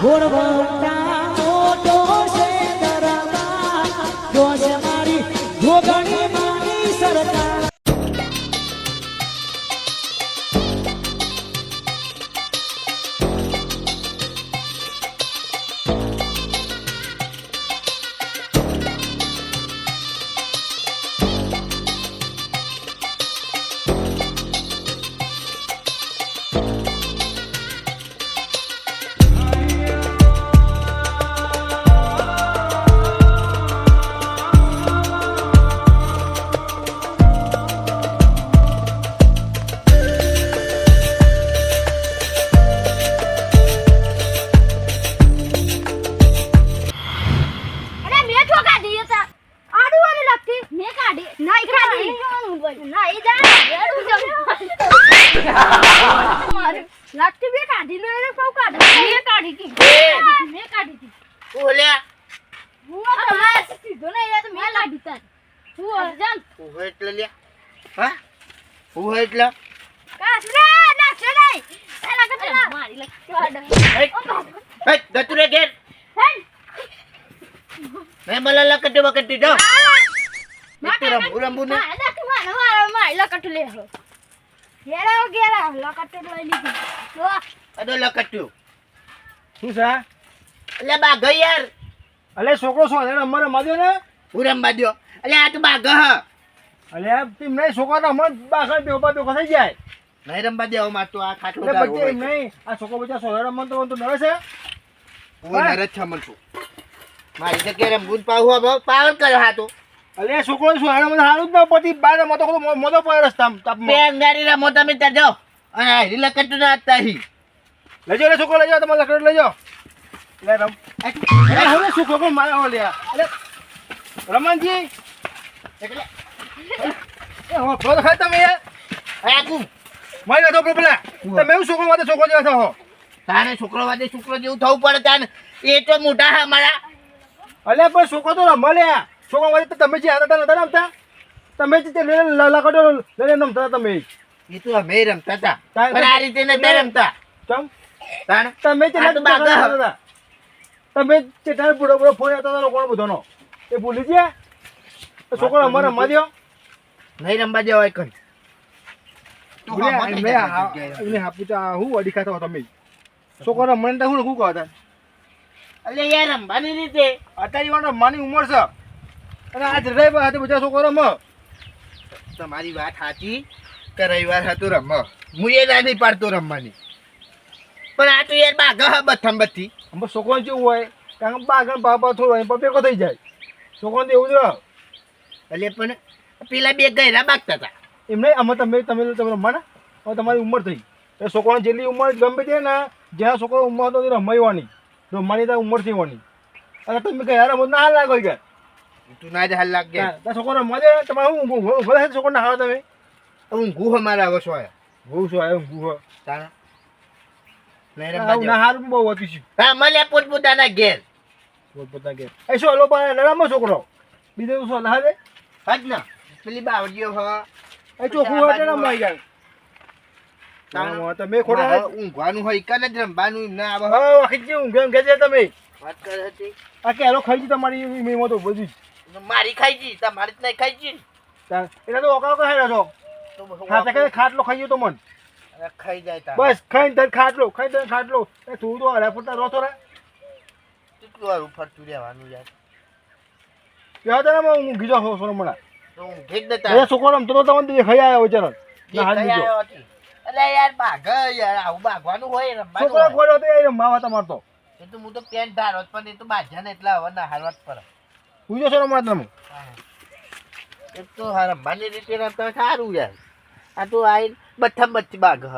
ઘોડવટા મોટો છે દરબાર જોશ મારી જોગણી માની સરકાર છોકરો છો અમારે માદ્યો ને પૂરમ બાદ્યો એટલે આ તો બાઘ અલે તીમ નહીં છોકરો અમાર બાઘ બેવા બેવા થઈ જાય નહીં રંબા દેવા માં તો આ ખાટલો દારો નહીં આ છોકરો બચ્ચા સોરા મન તો નરે છે હું નરે જ છમન છું મારી જગ્યાએ રંબુન પાવ પાવન કરે હાતો અલે છોકરો સોરા મન હારું જ ન પતી બાર મોતો મોતો પડે રસ્તામાં બે અંગારી રા મોતા મે ત્યાં જાઓ અને હીલા કટ ના આતાહી લેજો લે છોકરો લેજો તમારે લકડ લેજો લે રમ અરે હવે છોકરો કો મારા હો લે અલે રમણજી એટલે એ હો થોડો ખાતા મે યાર આકુ મારે તો પેલા તમે હું છોકરો વાદે છોકરો જેવા છો તારે છોકરો વાદે છોકરો જેવું થવું પડે તાને એ તો મોટા હા મારા અલે પણ છોકરો તો રમલે છોકરો વાદે તમે જે હતા નતા રમતા તમે જે લકડો લઈને રમતા તમે એ તો અમે રમતા હતા પણ આ રીતે નતા રમતા કેમ તાને તમે જે બાગા હતા તમે ચેટાર બુડો બુડો ફોન હતા લોકોનો બધોનો એ ભૂલી ગયા છોકરો અમારે રમવા દો નહીં રમવા દેવાય કઈ હું અડી ખાતો તમે છોકરો મને હું શું કહો એટલે યાર રમવાની રીતે અત્યારે રમવાની ઉંમર છે અને આજ રવિવાર hatte બધા છોકરો રમ તમારી વાત સાચી કે રવિવાર હતું રમ હું એ ના નહીં પાડતો રમવાની પણ આ તો યાર બાઘ બથમ બથી અમે છોકરો જેવું હોય કારણ બાઘ બાપા થોડો પપેકો થઈ જાય છોકરો તો એવું જ રહ એટલે પણ પેલા બે ગયરા બાગતા હતા એમ નહીં અમે તમે રમવાના હવે તમારી ઉંમર થઈ એ છોકરાની જેટલી ઉંમર ગમે તે ને જ્યાં છોકરો ઉંમર હતો રમવાની ત્યાં ઉંમર થઈ વાની અને તમે ગયા રમત ના હાલ લાગો ગયા તું ના જ હાલ લાગ ગયા છોકરો રમવા દે તમારે હું ઊંઘો છોકરો ના હાલો તમે ઊંઘું અમારે આવો છો ઘઉં છો ઊંઘું તારા ના હારું બહુ હતું છું હા મળે પોતપોતાના ઘેર પોતપોતાના ઘેર એ શું હલો રમો છોકરો બીજું શું ના દે હજ ના પેલી બાવડીઓ હા એ ચોખ્ખું હોય રમવા જાય તમે ખોટા ઊંઘવાનું હોય કને જ રમવાનું ના આવે હા વખત જે ઊંઘે ઊંઘે છે તમે વાત કરે હતી આ કેરો ખાઈ જી તમારી મીમો તો બધું મારી ખાઈ જી તમારી જ નહીં ખાઈ જી એટલે તો ઓકાળો કહે છો ખાતે કે ખાટલો ખાઈ ગયો તો મન ખાઈ જાય બસ ખાઈ તને ખાટલો એ તું તો હરા ફૂટા રો થોડા કેટલું વાર ફરતું રહેવાનું યાર યાર તને હું ગીજો છો સોનો મણા તો હું ભેગ દેતા એ છોકરો રમતો તો તમને ખાઈ આવ્યો વિચારો ના હાલ દીજો અલે યાર બાઘ યાર આવું બાઘવાનું હોય રમવાનું છોકરો ગોળો તો એ રમવા તમારતો એ તો હું તો પેન્ટ ધારો પણ એ તો બાજા ને એટલા હવે ના હાલવાત પર હું જો સોનો મણા તમે એ તો હા રમવાની રીતે રમતા સારું યાર આ તો આઈ બથમ બચ્ચી બાઘ હ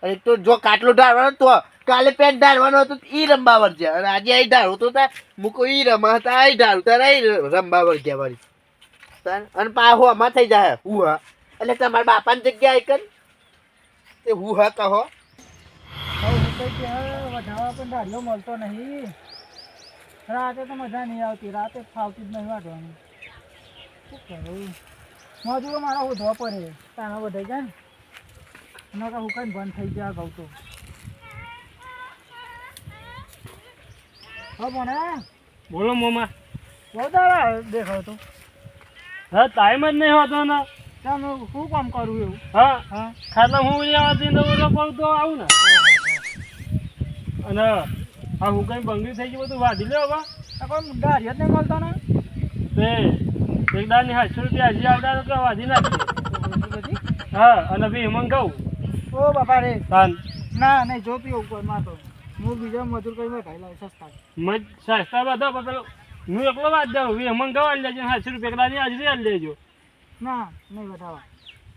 એક તો જો કાટલો ધારવાનો તો કાલે પેન્ટ ધારવાનો હતો ઈ રંબાવર છે અને આજે આઈ ધારો તો તા મુકો ઈ રમા તા આઈ ધારું તારે રંબાવર કે વાળી અને પાહો આમાં થઈ જાય હું હા એટલે તમારા બાપાની જગ્યા એકન તે હું હા કહો વધાવા પણ ધાર્યો મળતો નહીં રાતે તો મજા નહીં આવતી રાતે ફાવતી જ નહીં વાટવાનું શું કરું મજૂરો મારા હોધવા પડે તારા વધાઈ જાય ને એના કાં હું કઈ બંધ થઈ ગયા ઘઉં તો હા પણ બોલો મોમાં. બહુ તારા દેખાવ તો હા ટાઈમ જ નહીં હોતો ને. ચાલો શું કામ કરું એવું? હા હા ખાતર હું આવતી ને પણ તો આવું ને. અને આ હું કઈ બંગડી થઈ ગઈ બધું વાંધી લે હવે. કોઈ ગાડી જ નહીં મળતો ને તે એક દાળ ની 800 રૂપિયા હજી આવતા તો વાંધી નાખી. હા અને બી મંગાવું. ઓ બાપા રે તાન ના નહીં જો પીવું કોઈ માં તો હું બીજા મજૂર કઈ મેં ખાઈ લાવે સસ્તા સસ્તા બધા પણ પેલો હું એકલો વાત જાઉં બી મંગાવા લેજો 800 રૂપિયા કદાચ હાજરી આલી લેજો. ના નહીં બતાવા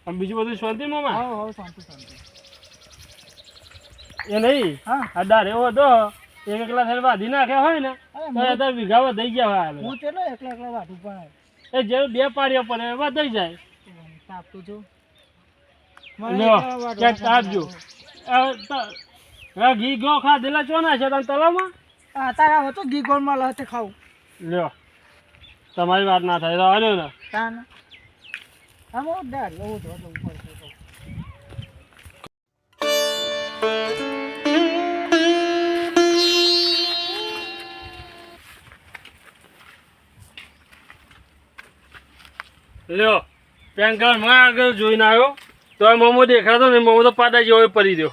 આમ બીજું બધું શાંતિ મોમાં. હો શાંતિ શાંતિ એ નહીં હા આ દાર એવો હતો એક એકલા થઈને વાધી નાખ્યા હોય ને તો અત્યારે વીઘાવા દઈ ગયા હોય. હું ચેલો એકલા એકલા વાટું પણ એ જે બે પાડીઓ પડે એવા દઈ જાય. તાપ તો જો ક્યાંક તાપજો. ઘી ગયો ખાધેલા ચો ના છે તમે તલાવમાં. તારા હતો ઘી ગોળ માં લહતે ખાવું લ્યો તમારી વાત ના થાય રહ્યો ને. તાન આમ ઉડાર લો તો ઉપર લ્યો પેન કાર્ડ માં આગળ જોઈને આવ્યો તો આ મોમો દેખાતો ને મોમો તો પાડા જેવો પડી દો.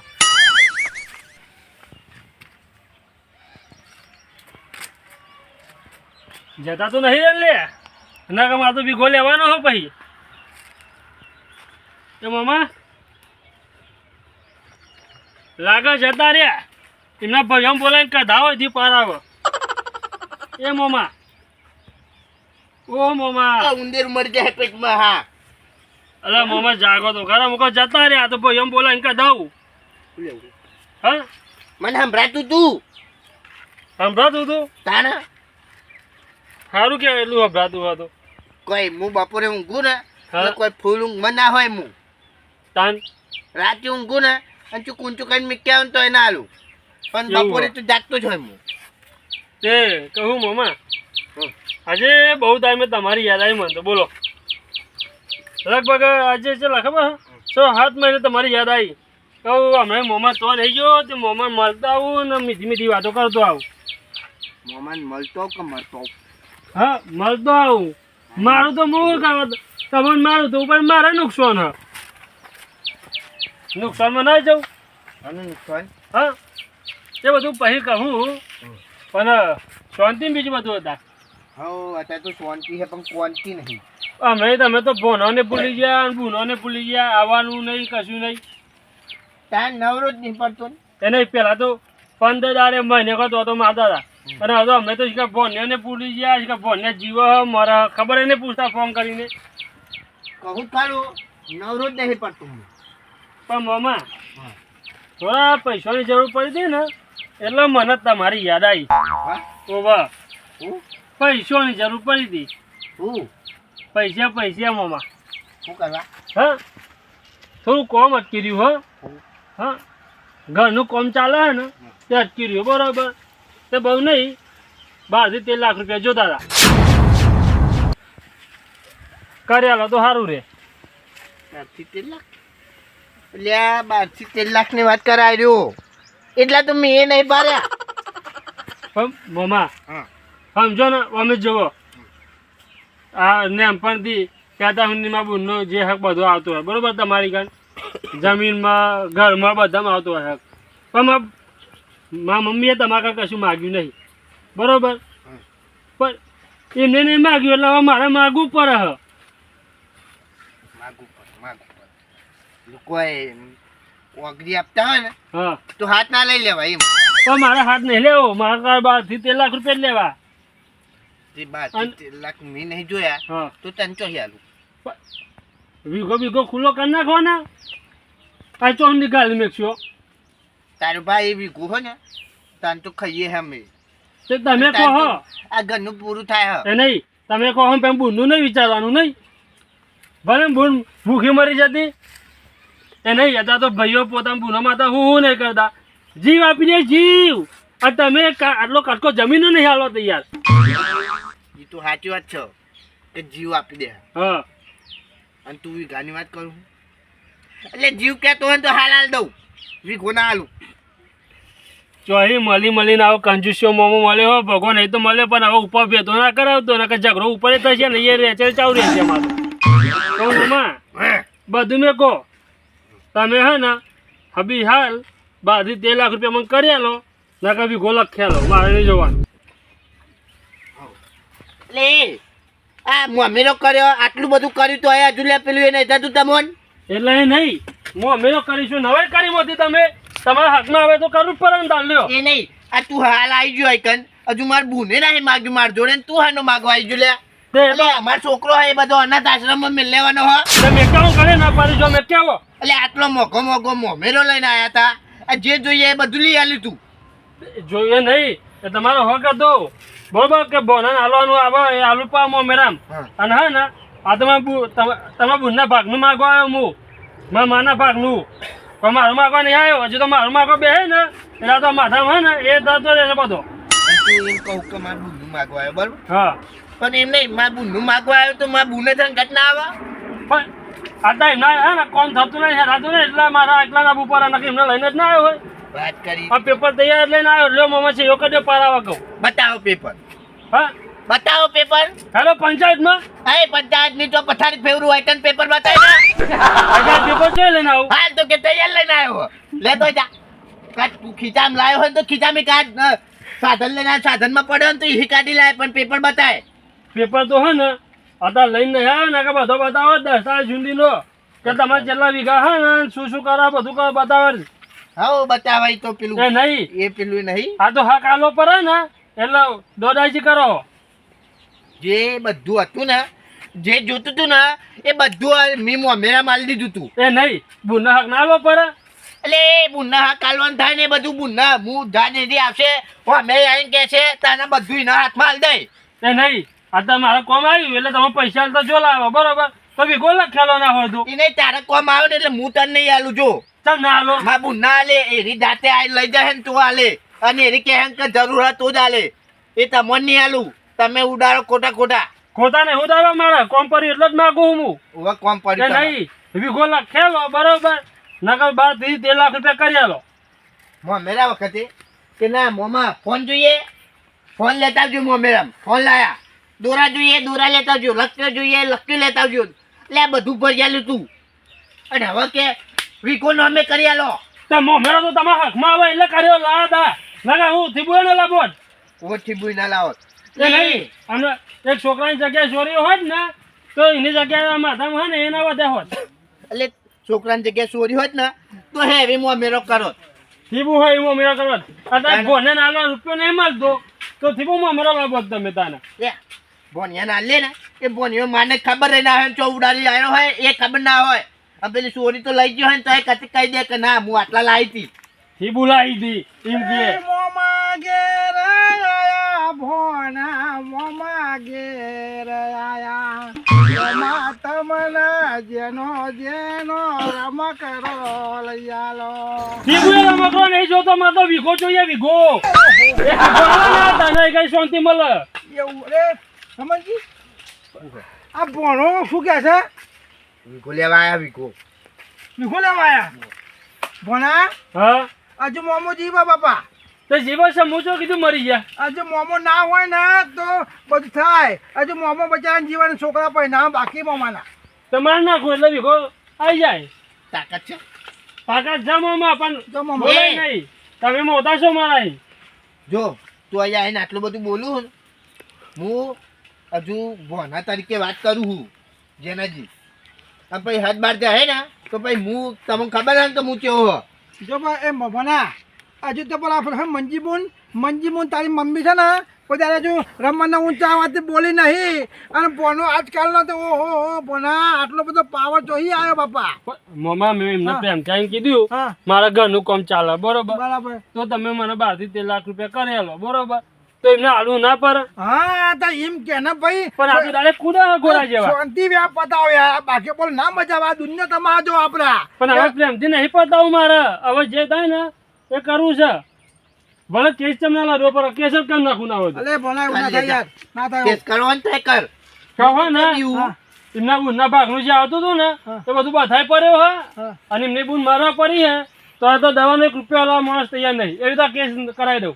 જતા તો નહીં લે ના કમ આ તો બીગો લેવાનો હો પછી. એ મામા લાગે જતા રહ્યા એમના ભાઈઓ બોલાવીને કઢા હોય થી પાર આવે. એ મોમા ઓ મોમા ઉંદર મરી જાય પેટમાં હા અલા મોમા જાગો તો ખરા મુકો જતા રહ્યા તો ભાઈઓ બોલાવીને કઢાવું. હા મને સંભળાતું તું સંભળાતું તું તાણા સારું કે એટલું સંભળાતું હતું. કોઈ હું બપોરે ઊંઘું ને એટલે કોઈ ફૂલ ઊંઘ માં ના હોય હું તાન રાતે ઊંઘું ને અને તું કુંચું કરીને મીક્યા હોય તો એ ના હાલું પણ એવું બપોરે હોય. તું જાગતો જ હોય હું તે કહું મોમા આજે બહુ ટાઈમે તમારી યાદ આવી મને તો બોલો. લગભગ આજે ચલા ખબર 6-7 મહિને તમારી યાદ આવી. કહું હમણાં મોમાં તો નહીં ગયો તે મોમાં મળતા આવું ને મીઠી મીઠી વાતો કરતો આવું. મોમાન મળતો કે મરતો હા મળતો આવું. મારું તો મૂળ કરવા તમને મારું તો પણ મારે નુકસાન હા નુકસાનમાં ના જવું. અને નુકસાન હા એ બધું પછી કહું પણ શાંતિ બીજું બધું હતા. હા અત્યારે તો શાંતિ છે પણ ક્વોન્ટી નહીં. અમે તમે તો ભોનોને ભૂલી ગયા અને બુનોને ભૂલી ગયા આવવાનું નહીં કશું નહીં. ત્યાં નવરો જ નહીં પડતો ને એને પહેલાં તો 15 દાડે મહિને કરતો તો મારતા હતા અને હવે અમે તો ભોને ભૂલી ગયા ભોને જીવો મારા ખબર એને પૂછતા ફોન કરીને. કહું ખરું નવરો જ નહીં પડતો હું પણ મામા થોડા પૈસાની જરૂર પડી હતી ને એટલે મને તમારી યાદ આવી. હા ઓવા હું પૈસાની જરૂર પડી હતી. હું પૈસા મામા. શું કરવા હા થોડું કોમ અટકી રહ્યું હો. હા ઘરનું કોમ ચાલે છે ને તે અટકી રહ્યું બરાબર. તે બહુ નહીં 12 થી 13 લાખ રૂપિયા જોતા હતા. કર્યા તો સારું રે. 12 થી 13 લાખ ની વાત કરાય રહ્યો એટલા તો મેં એ નહીં ભર્યા. પણ મામા હા સમજો ને અમે જુઓ આ નેમપણથી કહેતા હુંડીમાં બુનનો જે હક બધો આવતો હોય બરાબર તમારી કાન જમીનમાં ઘરમાં બધામાં આવતો હોય હક. પણ મારા મમ્મીએ તમારા કાંઈ કશું માગ્યું નહીં બરાબર. પણ એમને નહીં માગ્યું એટલે હવે મારે માગવું પડે હ. કોઈ ઓગરી આપતા હોય ને હા તો હાથ ના લઈ લેવાય એમ. પણ મારે હાથ નહીં લેવો મારા કાંઈ 12 થી 13 લાખ રૂપિયા જ લેવા. 12 થી 13 લાખ મેં નહીં જોયા હા તો તને ચોહી આલું. વીઘો ખુલ્લો કરી નાખો ને આ ચોક નીકાળી મેકશો. તારો ભાઈ એવી ગુહો ને તને તો ખાઈએ અમે તે તમે કહો આ ઘરનું પૂરું થાય એ નહીં તમે કહો એમ બુનનું નહીં વિચારવાનું નહીં. ભલે બુન ભૂખી મરી જતી એ નહીં હતા તો ભાઈઓ પોતાના બુનો માતા હું નહીં કરતા જીવ આપી દે જીવ. અને તમે આટલો કટકો જમીનો નહીં હાલો તૈયાર. એ તો સાચી વાત છે કે જીવ આપી દે. હા અને તું વીઘાની વાત કરું એટલે જીવ કહેતો હોય તો હાલ હાલ દઉં વીઘો ના હાલું. ચોહી મળીને આવો કંજુસ્યો મોમો મળ્યો હો ભગવાન એ તો મળે પણ હવે ઉપર ભેદો ના કરાવતો ને કે ઝઘડો ઉપર થશે ને એ રેચે ચાવ રહેશે મારું કહું માં બધું મેં કહો તમે હે ને હબી હાલ 12 લાખ રૂપિયા મને કરી આલો ના કભી ગોલક ખેલો મારે નહીં જોવાનું એટલે આ મમ્મીનો કર્યો આટલું બધું કર્યું તો હજુ લે પેલું એ નહીં થતું તમોન એટલે એ નહીં હું અમેરો કરીશું નવાઈ કરી મોતી તમે તમારા હકમાં આવે તો કરવું જ પડે ને તાલ લ્યો એ નહીં આ તું હાલ આવી ગયો આઈકન હજુ માર બુને નહીં માગ્યું માર જોડે ને તું હાનો માગવા આવી ગયો લે તે એટલે અમાર છોકરો હે એ બધો અનાથ આશ્રમમાં મિલ લેવાનો હો તમે કેવું કરે ના પાડી જો મેં કેવો એટલે આટલો મોઘો મોમેરો લઈને આયા તા આ જે જોઈએ એ બધું લઈ આલ્યું તું જોઈએ નહીં એ તમારો હક હતો બરોબર કે બોના હાલવાનું આવે એ આલુ પા મોમેરામ અને હા ને આ તમારા બુનના ભાગનું માગવા આવ્યો હું મારા માના ભાગનું પણ મારું માગવા નહીં આવ્યો હજુ તો મારું માગવા બે ને એટલે તો માથામાં ને એ થતો રહેશે બધો તું એમ કહું કે માર બુનનું માગવા આવ્યો બરોબર હા પણ એમ નહીં માર બુનનું માગવા આવ્યો તો માર બુને તને ઘટ ના આવે પણ આટલા એમના હે ને કોણ થતું નહીં હેરાતું નહીં એટલે મારા એકલા ના ઉપર નક્કી એમને લઈને જ ના આવ્યો હોય વાત કરી આ પેપર તૈયાર લઈને આવ્યો લ્યો મામા છે એવું કદે પારાવા કહું બતાવો પેપર હા બતાવો પેપર હેલો પંચાયતમાં હા પંચાયત ની તો પથારી ફેવરું હોય તને પેપર બતાવી આગળ પેપર છે લઈને આવું હાલ તો કે તૈયાર લઈને આવ્યો લેતો જા કાટ તું ખીચામ લાવ્યો હોય તો ખીચામી કાઢ સાધન લઈને આવ્યો, સાધનમાં પડ્યો ને તો એ કાઢી લાવે પણ પેપર બતાય પેપર તો હે ને અત્યારે લઈને નહીં આવ્યો ને કે બધો બતાવો દસ્તાવેજ જુંદીનો કે તમારે કેટલા વીઘા હે ને શું કરો બધું કરો બતાવે હા બતાવાય તો પેલું એ નહીં એ પેલું નહીં આ તો હક આલો પર હે ને એટલે દોડાજી કરો જે બધું હતું ને જે જોતું હતું ને એ બધું મેં મોમેરા માલ દીધું તું એ નહીં બુના હક ના આલો પર એટલે એ બુન્ના હા કાલવાનું થાય ને એ બધું બુન્ના હું જાને આવશે અમે આવીને કે છે તાના બધું એના હાથમાં હાલ દે એ નહીં આ તો મારે કોમ આવ્યું એટલે તમે પૈસા તો જો લાવો બરોબર તો બી ગોલક ખેલો ના હોય તું એ નહીં તારે કોમ આવે ને એટલે હું તને નહીં આલું જો ચમ ના આલો માં બુન્ના હાલે એરી જાતે આ લઈ જાય ને તું હાલે અને એરી કહે કે જરૂર હોય તો જ હાલે એ તમને નહીં હાલું તમે ઉડાડો ખોટા ખોટા ને હું દાવા મારે કોમ પર એટલે જ માગું હું હવે કોમ એ પડી નહીં એવી ગોલક ખેલો બરોબર નકર 12 લાખ રૂપિયા કરી આલો મોમેરા વખતે કે ના મોમાં ફોન જોઈએ ફોન લેતા આવજો મોમેરામ ફોન લાયા દોરા જોઈએ દોરા લેતા આવજો લક્ષ્ય જોઈએ લક્ષ્ય લેતા આવજો એટલે આ બધું ભરી આલ્યું તું અને હવે કે વીકો નો અમે કરી આલો તો મોમેરો તો તમારા હકમાં આવે એટલે કર્યો લા દા નકર હું થીબુએ ને લાભો ઓછી બુઈ ના લાવો એ નહીં અને એક છોકરાની જગ્યાએ ચોરી હોત ને તો એની જગ્યાએ માથામાં હોય ને એના વધે હોત એટલે છોકરાની જગ્યાએ ચોરી હોત ને તો હેવી મોમેરો કરો થીબુ હોય એમાં મેળો કરવા અત્યારે ભોને નાનો રૂપિયો નહીં મળતો તો થીબુમાં મેળો લાવો તમે તાને લે ભોનિયા ના લે ને એ ભોનિયો માને ખબર રહી ના હોય ચો ઉડાડી આવ્યો હોય એ ખબર ના હોય આ પેલી ચોરી તો લઈ ગયો હોય ને તો એ કતી કહી દે કે ના હું આટલા લાવી હતી થીબુ લાવી હતી એમ કે મોમા ઘેર આયા ભોના મોમા ઘેર આયા મોમા તમને જેનો રમકડો લઈ આલો થીબુ એ રમકડો નહીં જોતો મારે તો વીઘો જોઈએ વીઘો એ વીઘો આવે ને તને કઈ શાંતિ મળે એવું રે સમજી આ ભણો શું કે છે વીઘો લેવા આયા વીઘો વિખો લેવા આયા ભણા હા આજે મોમો જીવા બાપા તો જીવો છે હું જો કીધું મરી ગયા આજે મોમો ના હોય ને તો બધું થાય આજે મોમો બચારાને જીવાના છોકરા પૈના બાકી મોમાના તમારે નાખો એટલે વીઘો આવી જાય તાકાત છે પાકા જમવામાં પણ તો મોમો બોલાય નહીં તમે મોટા છો મારા અહીં. જો તું અહીંયા આવીને આટલું બધું બોલું ને હું હજુ ભોના તરીકે વાત કરું છું જેનાજી અને પછી હદ બાર જાય ને તો પછી હું તમને ખબર ને કે હું કેવો હો જો ભાઈ એ ભણા હજુ તો પેલા આપણે મંજીબુન તારી મમ્મી છે ને કોઈ ત્યારે હજુ રમવાના ઊંચા વાતે બોલી નહીં અને ભણો આજકાલનો તો ઓહો ભણા આટલો બધો પાવર જોઈ આવ્યો બાપા મમ્મા મેં એમને પ્રેમ થઈને કીધું હા મારા ઘરનું કામ ચાલે બરોબર બરાબર તો તમે મને 12 થી 13 લાખ રૂપિયા કરી આલો બરોબર તો એમને આલુ ના પર હા તો એમ કે ને ભાઈ પણ આ તો ડાયરેક્ટ કુડા ગોળા જેવા શાંતિ વ્યાપ પતાવો યાર બાકી બોલ ના મજા આવે આ દુનિયા તમારા જો આપણા પણ હવે પ્રેમથી નહીં પતાવું મારે હવે જે થાય ને એ કરવું છે ભલે કેસ ચમના લાદવો પર કેસ જ કરી નાખું ના હોય તો. અલે ભણાય ના થાય યાર ના થાય કેસ કરવાનું થાય કર કહો ને હા. એમના બુનના ભાગનું જે આવતું હતું ને હા. એ બધું બધાય પડ્યો હે હા. અને એમની બુન મારવા પડી હે તો દવાનો 1 રૂપિયા વાળા માણસ તૈયાર નહીં એવી તો કેસ કરાવી દઉં.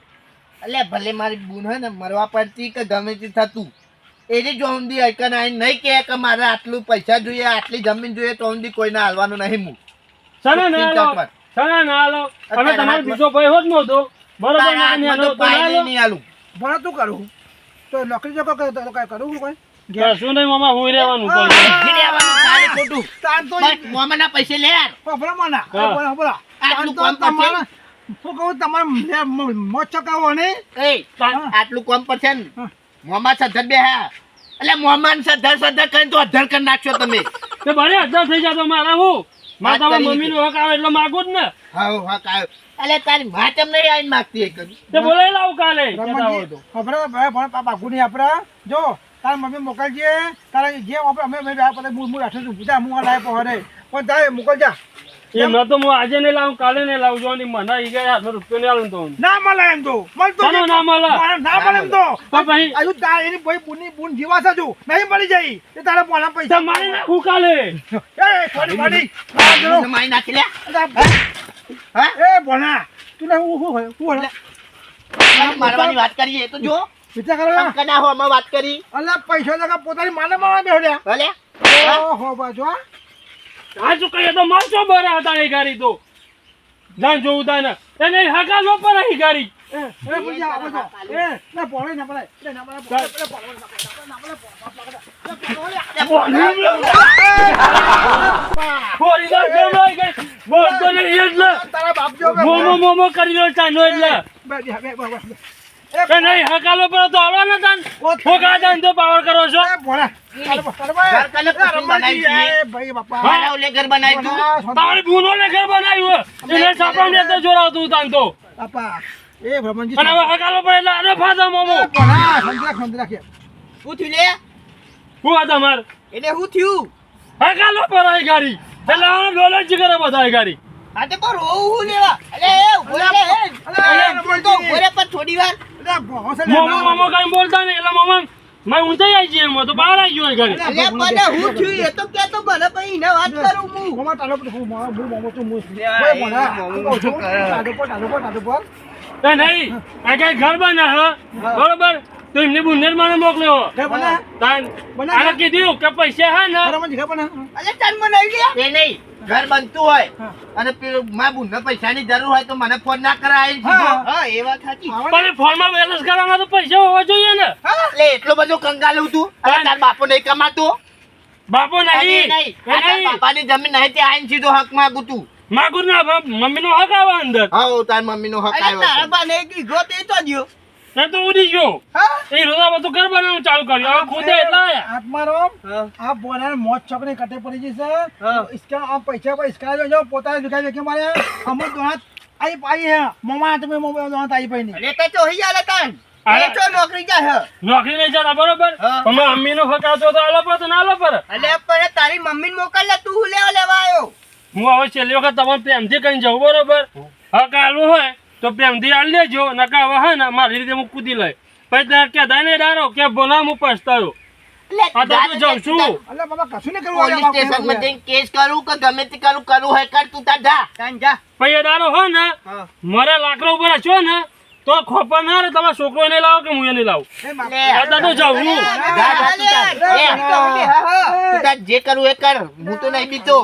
એટલે ભલે મારી બૂન હે ને મરવા પડતી કે ગમે તે થતું એની જો ઊંધી અકન આઈ નહીં કે મારે આટલું પૈસા જોઈએ આટલી જમીન જોઈએ તો ઊંધી કોઈને હાલવાનું નહીં હું સના ના હાલો હવે તમારો બીજો ભાઈ હોત નહોતો બરોબર ના નહીં હાલો તો ના હાલો. નહીં હાલું ભણા તું કરું તો નોકરી જો કઈ કરું કોઈ કશું નહીં મામા હું રહેવાનું ખોટું તાન તો મોમાના પૈસે લે યાર ભણા માના હા. ભણા આટલું કામ તમારા શું કહું તમારે મોજ ચકાવો ને એ આટલું કામ પર છે ને મોમા સધર બે હા એટલે મોમાન સધર કરીને તો અધર કરી નાખશો તમે તે ભલે અડધા થઈ જાય તો મારા હું મારા તમારા મમ્મીનો હક આવે એટલે માગું જ ને. હા કાયો એટલે તારી માતમ નહીં આવીને માગતી એક તે બોલાવી લાવું કાલે કહેતા હોય તો. ભણા બાગુની આપણે જો તારી મમ્મી મોકલજે તારા જે અમે હું રાઠું છું પૂજા હું લાય પહોંચે પણ તારે મોકલજા એમ તો હું આજે નહીં લાવું કાલે નહીં લાવું જો મને ઈ ગયા હાથમાં રૂપિયો નહીં આલું તો ના મળે એમ તો મળતો ચાલો ના મળે. ના મળે એમ તો તો ભાઈ હજુ તાર એની ભાઈ બુન જીવા છે હજુ નહીં મળી જાય એ તારા પોણા પૈસા તમારે નાખું કાલે એ થોડી મારી નાખી લે એ ભણા તું ને હું મારવાની વાત કરીએ તો જો વિચાર કરો કના હો અમે વાત કરી અલ્યા પૈસા જગા પોતાની માને મારવા બેહ્યા ભલે ઓહો બાજુ આ શું કહીએ તો મારશો બરા હતા એ ગાડી તો જાણ જોવું તા ને એને હકા નો પર અહીં ગાડી એ પૂજા આવો એ ના પોળે ના પડે એ ના તારા બાપ જો મોમો કરી લો ચાનો એટલે નહીં હકાલો પર તો આવવા ન તાન ફોકા દાન તો પાવર કરો છો. ભાઈ બાપા મારા ઓલે ઘર બનાવી તું તારી ભૂનો ને ઘર બનાવ્યું એને સાપણ ને જોરાવતું તાન તો બાપા એ ભ્રમણજી અને હવે હકાલો પર એટલે આને ફાદા મોમો સંતરાખ શું થયું લે હું આ તમાર એને શું થયું હકાલો પર આવી ગાડી એટલે આને ડોલર જ કરે બધા ગાડી આ તે પર હોવું લેવા અલે એ ઉભો રે તો ઉભો રે પણ થોડી વાર મોમો કઈ બોલતા નહીં એટલે મોમો મેં ઊંચાઈ આવી જઈએ એમાં તો બહાર આવી ગયો ગાડી અલે મને હું થયું એ તો કે તો મને પછી એને વાત કરું હું કોમા તાલો પર હું મોમો છું મુસ એ નહીં આ કઈ ઘર બના બરોબર તો એમને બુંદેર મને મોકલ્યો તાન આને કીધું કે પૈસા હે ને અલે તન મને આવી લે એ નહીં ઘર બનતું હોય અને પેલું માં બુનને પૈસાની જરૂર હોય તો મને ફોન ના કરાય હા એ વાત સાચી પણ ફોનમાં બેલેન્સ કરાવવા તો પૈસા હોવા જોઈએ ને એટલે એટલો બધો કંગાલું તું અને તાર બાપો નહીં કમાતો બાપો નહીં તાર બાપાની જમીન નહીં તે આઈને સીધો હક માંગુ તું માગુર ના મમ્મી નો હક આવે અંદર હા તાર મમ્મી નો હક આવ્યો તારા બાને કીધો તે તો જ્યો એ તો ઉડી ગયો એ રોજા બધું ઘર બનાવવાનું ચાલુ કર્યું હવે ખુદે એટલા આયા આત્મારામ આ બોના મોજ છોકરી કટે પડી જશે इसका આ પૈસા પર इसका જો પોતાને દુકાન કે મારે અમુક દોત આઈ પાઈ હે મમા તમે મમા દોત આઈ પાઈ ની અરે તે તો હઈ આલે તાન એ તો નોકરી જા હે નોકરી નહીં જતા બરોબર પણ મમ્મી નો હક આવતો તો આલો પર તો ના આલો પર અલે પર તારી મમ્મી મોકલ તું હું લેવા આવ્યો હું હવે છેલ્લી વખત તમારે પ્રેમથી કઈ જાઉં બરોબર હક આલું હોય તો પ્રેમથી આલી લેજો નકા હવે હે ને મારી રીતે હું કૂદી લઈ પછી તાર કે દાને ડારો કે બોલા હું પછતાયો આ તો તું જાઉં છું અલ્લા બાબા કશું ને પોલીસ સ્ટેશન માં જઈને કેસ કરું કે ગમે તે કરું હોય કર તું તાર જા તાન જા પછી ડારો હો ને મારા લાકડા ઉપર છો ને તો ખોપા ના રે તમારા છોકરો નહીં લાવો કે હું એને લાવું દાદા તો જાઉં હું જે કરું એ કર હું તો નહીં બીતો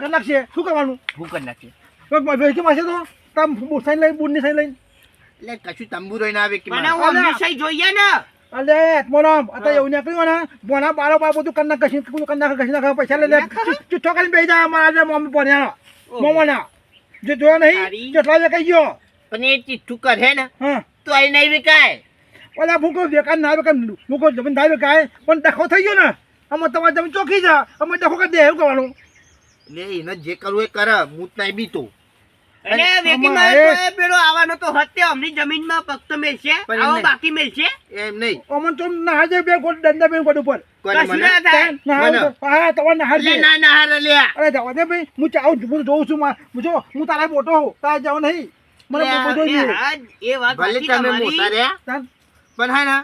નાખશે શું કરવાનું હું કરી નાખી સાઈન લઈ બુનની સાઈન લઈ એટલે કશું તંબુ રહીને આવે કે જોઈએ ને અલે મોરમ અતા એવું નીકળ્યું ને બોના બારો બાર બધું કન્ના કશી કન્ના પૈસા લઈ લે ચૂઠો કરીને બેસી જાય મારા મમ્મી પોણ્યા મોમોના જે જોયો નહીં જેટલા જે કહી ગયો પણ એ ચીઠું કરે ને હા તો અહીં નહીં વિકાય ઓલા ભૂકો વેકાર ના વેકાર ભૂકો જમીન ના વેકાય પણ ડખો થઈ ગયો ને અમે તમારી જમીન ચોખી જા અમે ડખો કરી દે એવું કરવાનું એટલે એને જે કરવું એ કરે હું જ નહીં બીતો અને વેકી આમાં મારે એ- તો એ પેલો આવવાનો તો હત્તે અમની જમીનમાં પગ મેલશે પણ આવો એમને- બાકી મેલશે એમ નહીં અમન તો નહાર જાય બે ગોળ દંડા બે ગોળ ઉપર કોને કશું મને ના થાય નહાર મને? હા તમારે નહાર એટલે છે ના ના હાર લ્યા અરે જવા દે ભાઈ હું ચાવું છું હું જોઉં છું હું તારા મોટો હોઉં તારે જવા નહીં મને લે, બધું એ જોઈએ હા, એ વાત ભલે સાચી તમે તમારી. મોટા રહ્યા તાન- પણ હા ના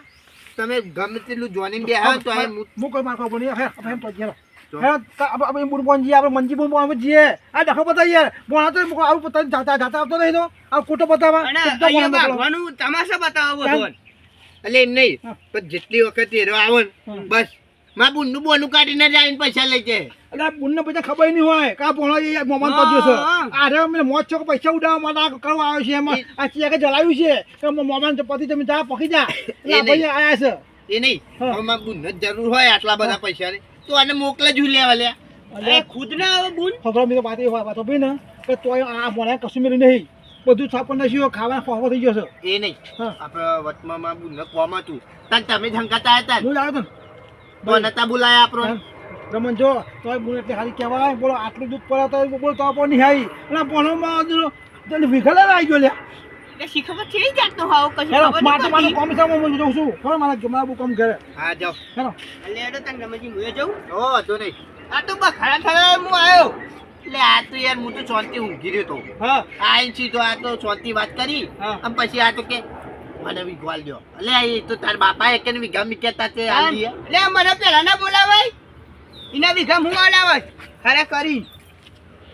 તમે ગમે તેટલું જોઈને બે આવે તો હું કોઈ મારખો બોલી હે આપણે એમ પહોંચી ગયેલો જો. હે આપણે બુન બોન જઈએ આપણે મંજી બુન બોન જઈએ આ ડખો બતાવી યાર બોણા તો મુકો આવું પતા જાતા આવતો નહીં તો આ ખોટો બતાવા અને તો બોણા અહીંયા મોકલો. ભાગવાનું તમાશા બતાવો ચાલ. બધો. એટલે એમ નહીં હા. પણ જેટલી વખત એરો આવે ને હા. બસ માં બુનનું બોનું કાઢીને જ આવીને પૈસા લઈ જાય એટલે આ બુનને પછી ખબર નહીં હોય કા બોણા એ મોમાન પહોંચ્યો છે હા. અરે અમે મોજ છો કે પૈસા ઉડાવવા માટે આ કરવા આવ્યો છે એમાં આ ચિયા કે જલાવ્યું છે કે મોમાન પતિ તમે જા પકી જા એટલે આ નહીં. ભાઈ આયા છે એ નહીં હા. હવે માં બુનને જ જરૂર હોય આટલા બધા પૈસાની તો આને મોકલે જ લેવા લ્યા એ ખુદ ના આવે બુન ખબર મેં વાત એ વાતો ભાઈ ને કે તોય આ બોણા કશું મેળ્યું નહીં બધું છાપણ નશી ખાવા ખોખો થઈ ગયો છે એ નહીં હા. આપણે વચમાં માં બુનને કોમ હતું તાન તમે જ હંકાતા હતા ને. હું આવ્યો તો નતા બોલાયા આપણો રમન જો તોય બોલ એટલે હારી કહેવાય બોલો આટલું દૂધ પડે તો બોલ તો આપો નિહાઈ અને બોણોમાં વિખલે આવી ગયો લ્યા એટલે શીખવા થઈ જાતો હાવ કશું હેલો ખબર માટે નહીં મારું પડતી. કામ છે હું જોઉં છું ખબર મારા ગમલા બહુ કામ કરે હા જાઓ હેલો એટલે હેડો તને રમજી મુએ જઉં ઓ તો નહીં આ તો બખાડા થયા હું આવ્યો એટલે આ તો યાર હું તો શાંતિ ઊંઘી રહ્યો તો હા આઈ છી તો આ તો શાંતિ વાત કરી હા. અને પછી આ તો કે મને વિગવાલ દો એટલે એ તો તાર બાપા એક વીઘા મીક્યા તે આલી હે. એટલે મને પેલા ના બોલાવાય એના વીઘા હું આલાવાય ખરે કરી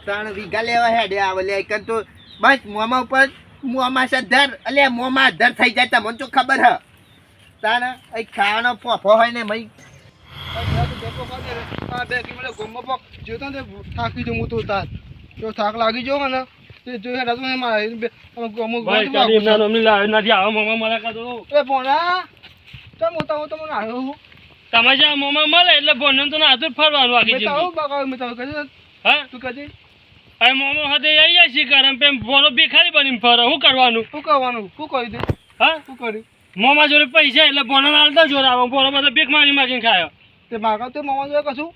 3 વીઘા લેવા હેડે આવે લે એકન તો બસ મોમાં ઉપર મોમાં સધર એટલે મોમાં અધર થઈ જાય તમને તો ખબર હ તાને એ ખાવાનો ફોફો હોય ને મઈ થાકી જઉં હું તો તાર જો થાક લાગી ગયો ને તે જો હેડા તો ભાઈ ચાલી એમના નામની લાવે નથી આવા મોમાં મળે કાં તો એ ભોણા તો મોટા હું તમને આવ્યો હું તમારે મોમાં મળે એટલે બોનને તો નાતું જ ફરવાનું આખી મેં તો જિંદગી આવું બગાવ્યું મેં તો કહ્યું હા તું કહે હવે મોમો હાથે આવી શી કરે પેમ બોલો ભિખારી બનીને ફરે શું કરવાનું શું કરવાનું શું કહ્યું તે હા શું કર્યું મોમાં જોડે પૈસા એટલે બોનો હાલતા જોડે આવે બોલો બધો ભીખ માગીને ખાયો તે માગા તો મામા જોડે કશું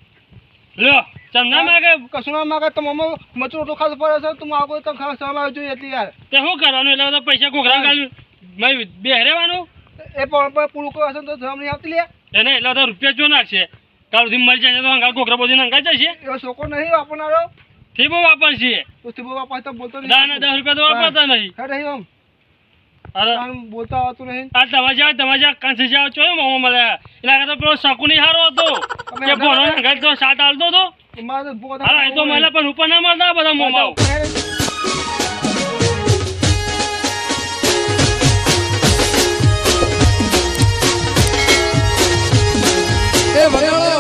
લ્યો ચંદા માગે કશું ના માગા તો મામા મચો રોટલો ખાતો પડે છે તું માગો તો ખાવા સલાહ જોઈએ એટલી યાર તે શું કરવાનું એટલે બધા પૈસા ઘોઘરા ગાલ્યું મેં બેહરેવાનું એ પણ પૂરું કરશે તો જમ નહીં આવતી લે એને એટલે બધા રૂપિયા જો નાખશે કાલ સુધી મરી જાય તો હંગાલ ઘોઘરા બધી હંગાઈ જશે એવો છોકરો નહીં વાપરનારો થી બહુ વાપરશે તો થી બાપા તો બોલતો દસ ને 10 રૂપિયા તો વાપરતા નહીં હે નહીં આમ અરે આમ બોલતા આવતું નહીં આ તમારા કાંસે જાવ છો મોમો મળે એટલે તો પેલો શકુની હારો હતો કે બોનો હંગાઈ તો સાત હાલતો હતો મારે તો બોલતા હા એ તો મળે પણ ઉપર ના મળતા બધા મોમાઓ એ ભણ્યો